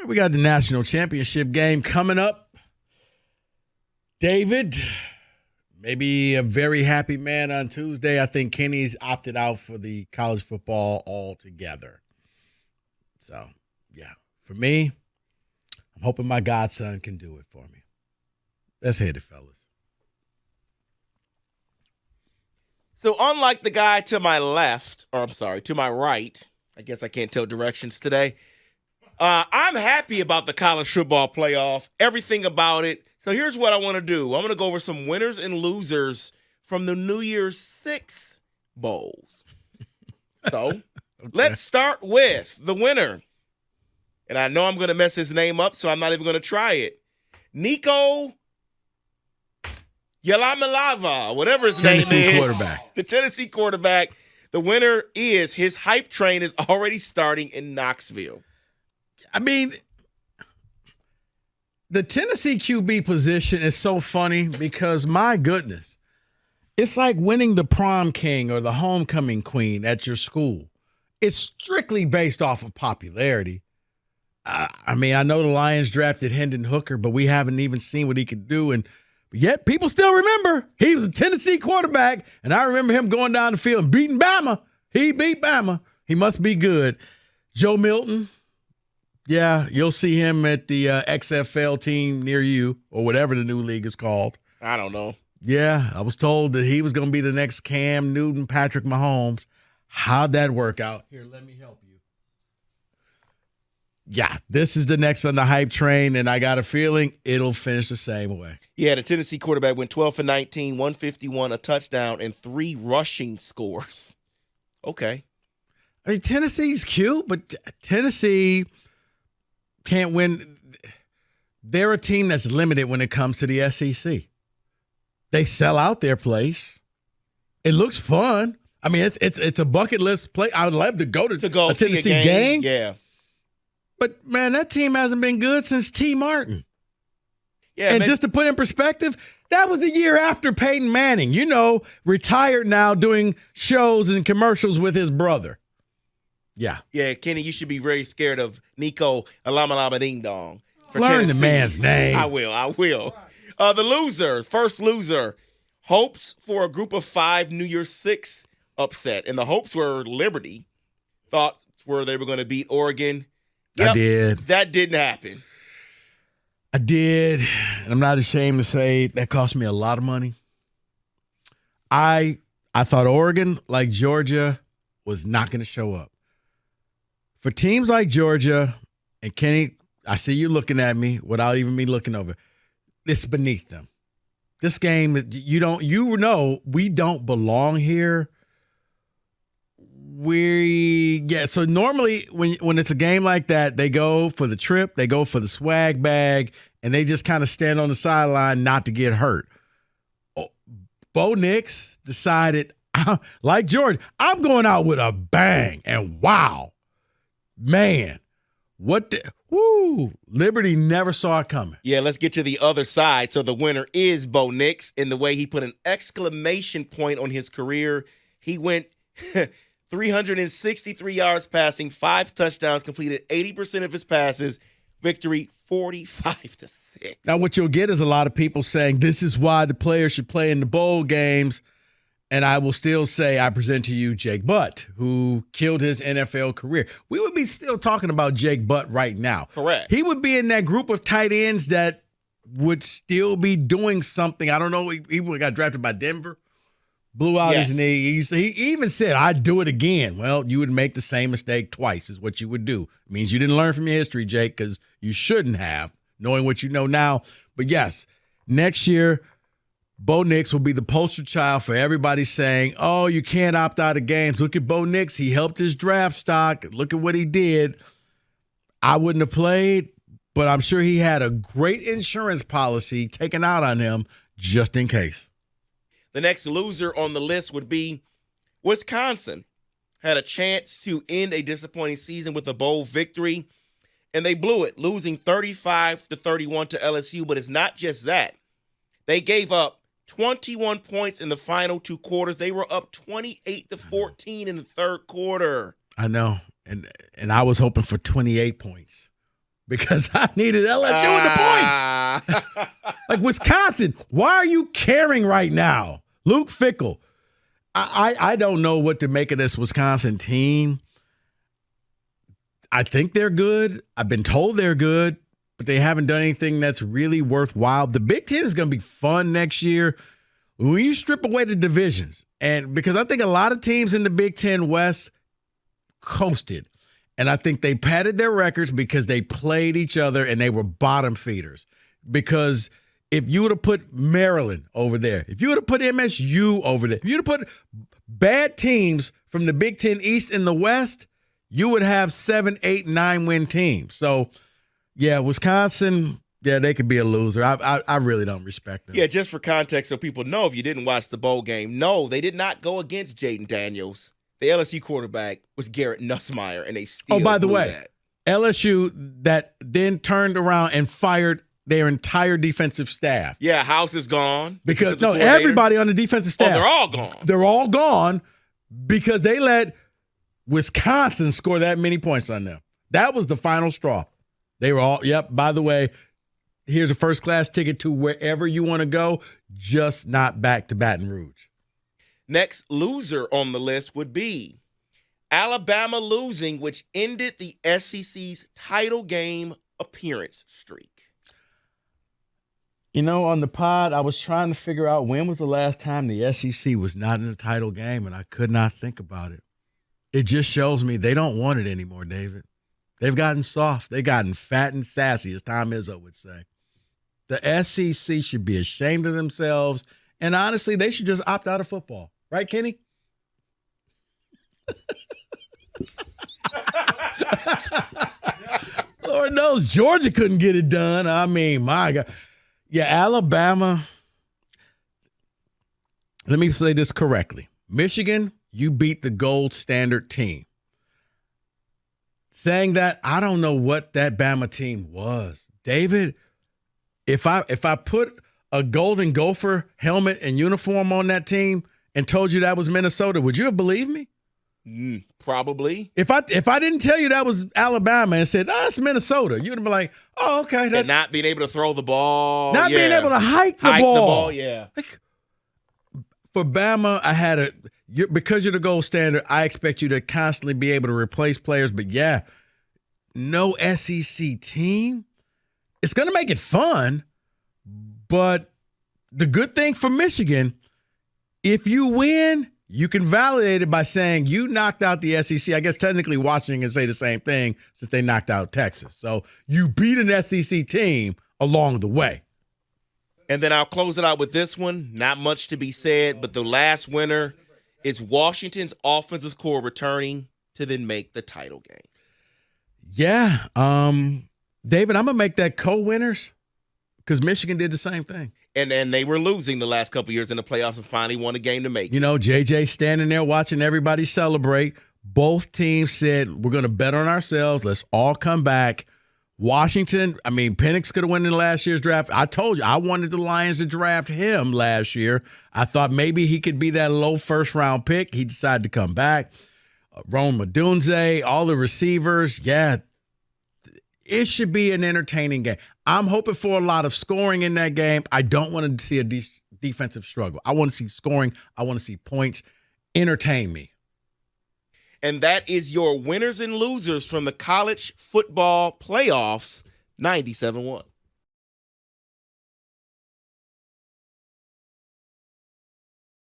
We got the national championship game coming up. David, maybe a very happy man on Tuesday. I think Kenny's opted out for the college football altogether. So, yeah, for me, I'm hoping my godson can do it for me. Let's hit it, fellas. So unlike the guy to my left, or I'm sorry, to my right, I guess I can't tell directions today, I'm happy about the college football playoff, everything about it. So here's what I want to do. I'm going to go over some winners and losers from the New Year's Six Bowls. So okay. Let's start with the winner. And I know I'm going to mess his name up, so I'm not even going to try it. Nico Yalamalava, whatever his name is. Tennessee quarterback. The Tennessee quarterback. The winner is his hype train is already starting in Knoxville. I mean, the Tennessee QB position is so funny because, my goodness, it's like winning the prom king or the homecoming queen at your school. It's strictly based off of popularity. I mean, I know the Lions drafted Hendon Hooker, but we haven't even seen what he could do. And yet people still remember he was a Tennessee quarterback, and I remember him going down the field and beating Bama. He beat Bama. He must be good. Joe Milton. Yeah, you'll see him at the XFL team near you or whatever the new league is called. I don't know. Yeah, I was told that he was going to be the next Cam Newton, Patrick Mahomes. How'd that work out? Here, let me help you. Yeah, this is the next on the hype train, and I got a feeling it'll finish the same way. Yeah, the Tennessee quarterback went 12 for 19, 151, a touchdown, and 3 rushing scores. Okay. I mean, Tennessee's cute, but Tennessee can't win. They're a team that's limited when it comes to the SEC. They sell out their place. It looks fun. I mean, it's a bucket list play. I would love to go to a Tennessee game. Yeah. But, man, that team hasn't been good since T. Martin. Yeah, and just to put in perspective, that was the year after Peyton Manning, retired now doing shows and commercials with his brother. Yeah. Yeah, Kenny, you should be very scared of Nico Alamalama Ding Dong. Learn the man's name. I will. The first loser, hopes for a group of 5 New Year's Six upset. And the hopes were Liberty. Thought were they were going to beat Oregon. Yep, I did. That didn't happen. I did. And I'm not ashamed to say that cost me a lot of money. I thought Oregon, like Georgia, was not going to show up. For teams like Georgia, and Kenny, I see you looking at me without even me looking over. It's beneath them. This game, we don't belong here. So normally when it's a game like that, they go for the trip, they go for the swag bag, and they just kind of stand on the sideline not to get hurt. Bo Nix decided, like George, I'm going out with a bang, and wow, man, Liberty never saw it coming. Yeah, let's get to the other side. So the winner is Bo Nix in the way he put an exclamation point on his career. He went 363 yards passing, 5 touchdowns, completed 80% of his passes. Victory 45-6. Now, what you'll get is a lot of people saying this is why the players should play in the bowl games. And I will still say I present to you Jake Butt, who killed his NFL career. We would be still talking about Jake Butt right now. Correct. He would be in that group of tight ends that would still be doing something. I don't know. He got drafted by Denver. Blew out his knee. He even said, I'd do it again. Well, you would make the same mistake twice is what you would do. It means you didn't learn from your history, Jake, because you shouldn't have, knowing what you know now. But yes, next year, Bo Nix will be the poster child for everybody saying, oh, you can't opt out of games. Look at Bo Nix. He helped his draft stock. Look at what he did. I wouldn't have played, but I'm sure he had a great insurance policy taken out on him just in case. The next loser on the list would be Wisconsin. Had a chance to end a disappointing season with a bowl victory, and they blew it, losing 35-31 to LSU. But it's not just that. They gave up 21 points in the final 2 quarters. They were up 28-14 in the third quarter. I know, and I was hoping for 28 points. because I needed LSU in the points. Like Wisconsin, why are you caring right now? Luke Fickell. I don't know what to make of this Wisconsin team. I think they're good. I've been told they're good, but they haven't done anything that's really worthwhile. The Big Ten is going to be fun next year when you strip away the divisions. And because I think a lot of teams in the Big Ten West coasted. And I think they padded their records because they played each other and they were bottom feeders. Because if you would have put Maryland over there, if you would have put MSU over there, if you would have put bad teams from the Big Ten East and the West, you would have 7, 8, 9-win teams. So, yeah, Wisconsin, yeah, they could be a loser. I really don't respect them. Yeah, just for context so people know if you didn't watch the bowl game, no, they did not go against Jaden Daniels. The LSU quarterback was Garrett Nussmeier, and they still Oh, by the way, that. LSU that then turned around and fired their entire defensive staff. Yeah, House is gone. Because no, everybody on the defensive staff. Oh, they're all gone. They're all gone because they let Wisconsin score that many points on them. That was the final straw. They were all, yep, by the way, here's a first-class ticket to wherever you want to go, just not back to Baton Rouge. Next loser on the list would be Alabama losing, which ended the SEC's title game appearance streak. You know, on the pod, I was trying to figure out when was the last time the SEC was not in a title game, and I could not think about it. It just shows me they don't want it anymore, David. They've gotten soft. They've gotten fat and sassy, as Tom Izzo would say. The SEC should be ashamed of themselves, and honestly, they should just opt out of football. Right, Kenny? Lord knows Georgia couldn't get it done. I mean, my God. Yeah, Alabama. Let me say this correctly. Michigan, you beat the gold standard team. Saying that, I don't know what that Bama team was. David, if I put a Golden Gopher helmet and uniform on that team and told you that was Minnesota, would you have believed me? Probably. If I didn't tell you that was Alabama and said, that's Minnesota, you'd have been like, oh, okay. And not being able to throw the ball. Not being able to hike the ball. Yeah. Like, for Bama, I had because you're the gold standard, I expect you to constantly be able to replace players. But, yeah, no SEC team. It's going to make it fun. But the good thing for Michigan, if you win, you can validate it by saying you knocked out the SEC. I guess technically Washington can say the same thing since they knocked out Texas. So you beat an SEC team along the way. And then I'll close it out with this one. Not much to be said, but the last winner is Washington's offensive core returning to then make the title game. Yeah. David, I'm going to make that co-winners because Michigan did the same thing. And they were losing the last couple years in the playoffs and finally won a game to make it. You know, JJ standing there watching everybody celebrate. Both teams said, we're going to bet on ourselves. Let's all come back. Washington, I mean, Penix could have won in last year's draft. I told you, I wanted the Lions to draft him last year. I thought maybe he could be that low first-round pick. He decided to come back. Rome Odunze, all the receivers, yeah. It should be an entertaining game. I'm hoping for a lot of scoring in that game. I don't want to see a defensive struggle. I want to see scoring. I want to see points. Entertain me. And that is your winners and losers from the college football playoffs, 97-1.